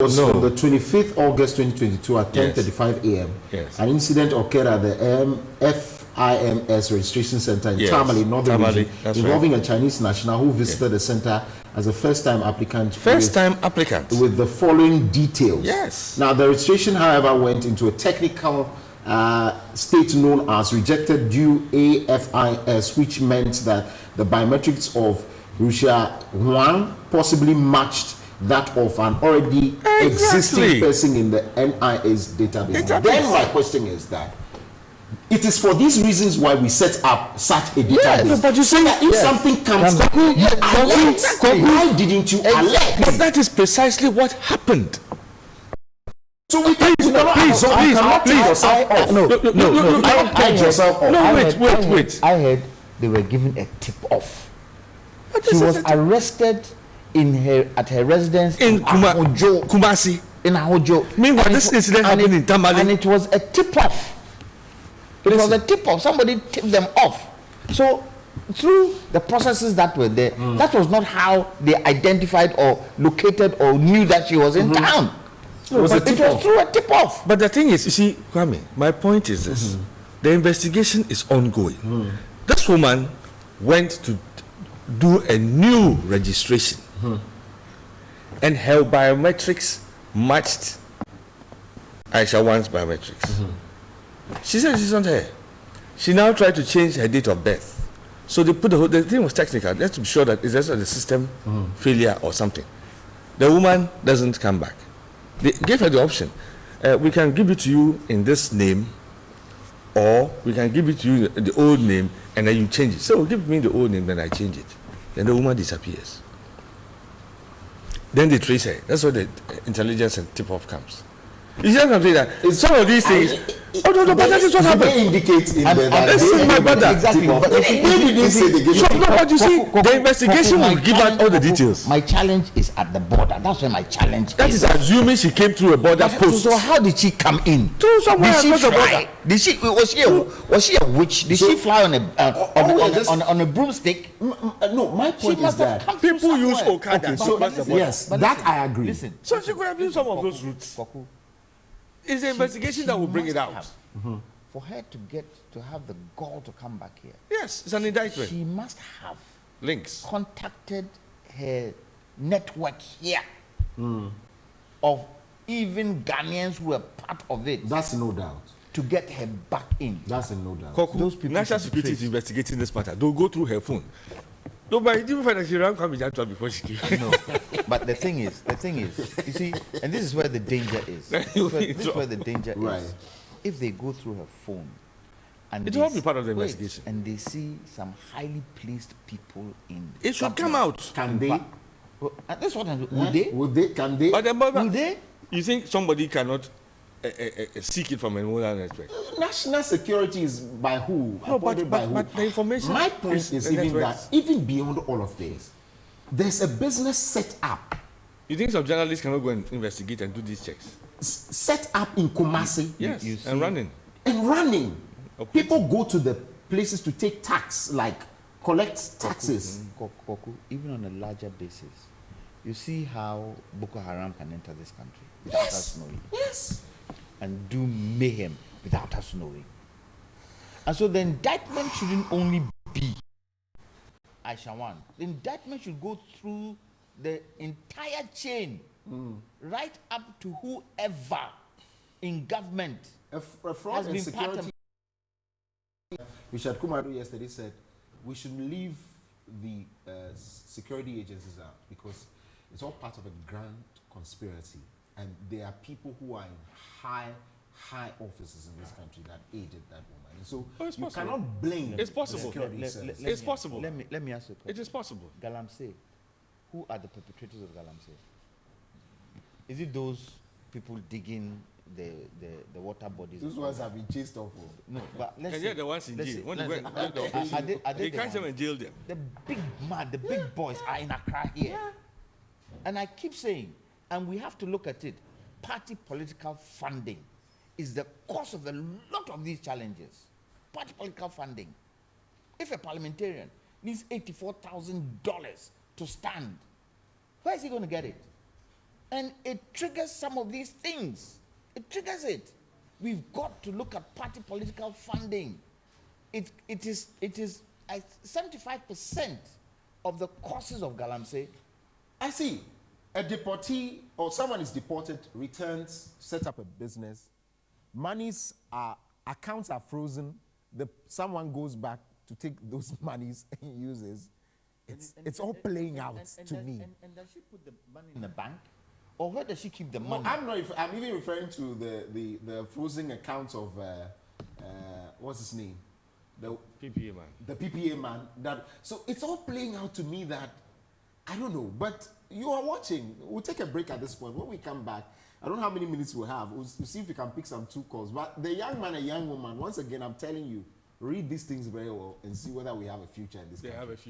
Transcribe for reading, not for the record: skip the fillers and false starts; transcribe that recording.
was on the 25th August 2022 at 10:35 a.m. Yes. An incident occurred at the FIMS registration center in Tamale, Northern Region, involving a Chinese national who visited the center as a first-time applicant. With the following details. Yes. Now, the registration, however, went into a technical state known as rejected due AFIS, which meant that the biometrics of Huang possibly matched that of an already existing person in the NIS database. Then my question is that it is for these reasons why we set up such a database. Yes, but you say that if something comes back, why didn't you alert? But that is precisely what happened. So we can please. Wait. I heard they were given a tip off. She was arrested at her residence in Kumasi. In Ahojo. Meanwhile, this incident happened in Tamale. And it was a tip off. It was a tip off. Somebody tipped them off. So through the processes that were there, that was not how they identified or located or knew that she was in town. No, it was through a tip off. But the thing is, you see, Kwame, my point is this: the investigation is ongoing. This woman went to do a new registration, and her biometrics matched Aisha Wang's biometrics. She said she's not her. She now tried to change her date of birth. So they put the thing was technical. Let's be sure that it's just a system failure or something. The woman doesn't come back. They gave her the option. We can give it to you in this name, or we can give it to you the old name and then you change it. So give me the old name, then I change it. Then the woman disappears. Then they trace her. That's where the intelligence and tip-off comes. You see what I'm saying? That some of these things. But that is what happened. They indicate in there that this is my brother. Exactly. But they didn't say they gave No, but you see, the investigation will give out all the details. My challenge is at the border. That's where my challenge That is assuming she came through a border post. So how did she come in? Through somewhere across the border. Was she a witch? Did she fly on a broomstick? No, my point is that people use Okada. Yes, that I agree. Listen. So she could have used some of those routes. It's the investigation that will bring it out. For her to have the gall to come back here. Yes, it's an indictment. She must have links contacted her network here of even Ghanaians who were part of it. That's no doubt. To get her back in. That's no doubt. Koku, those people National Security is investigating this matter. They'll go through her phone. No, but even find that she ran Kwame before she came. No, but the thing is, you see, and this is where the danger is. This is where the danger is. If they go through her phone, and it will be part of the investigation, and they see some highly placed people in, it should come out. Can they? That's what I'm. Would they? Would they? Can they? Would they? You think somebody cannot seek it from an owner network? National security is by who? No, but the information. My point is even that, even beyond all of this, there's a business set up. You think some journalists cannot go and investigate and do these checks? Set up in Kumasi. Yes, and running. Okay. People go to the places to take tax, like collect taxes. Even on a larger basis, you see how Boko Haram can enter this country without us knowing. Yes. And do mayhem without us knowing. And so the indictment shouldn't only be Aisha Wang. The indictment should go through the entire chain, right up to whoever in government fraud and security. Richard Kumadu yesterday said we should leave the security agencies out because it's all part of a grand conspiracy, and there are people who are in high offices in this country that aided that woman. And so you cannot blame. It's possible. It's possible. Let me ask you a question. It is possible. Galamsey. Who are the perpetrators of Galamsey? Is it those people digging the water bodies? Those ones have been chased off. No, but let's and see. yet the ones in jail. They can't even jail them. The big boys are in Accra here. Yeah. And I keep saying, and we have to look at it, party political funding is the cause of a lot of these challenges. Party political funding. If a parliamentarian needs $84,000 to stand, where is he going to get it? And it triggers some of these things. It triggers it. We've got to look at party political funding. It is 75% of the costs of Galamsey. I see. A deportee or someone is deported, returns, set up a business. Accounts are frozen. Someone goes back to take those monies and uses. It's all playing out to me. And does she put the money in the bank? Or where does she keep the money? I'm even referring to the frozen accounts of what's his name? The PPA man. The PPA man. So it's all playing out to me that I don't know, but you are watching. We'll take a break at this point. When we come back, I don't know how many minutes we'll have. We'll see if we can pick some 2 calls. But the young man and young woman, once again, I'm telling you, read these things very well and see whether we have a future in this country. They have a future.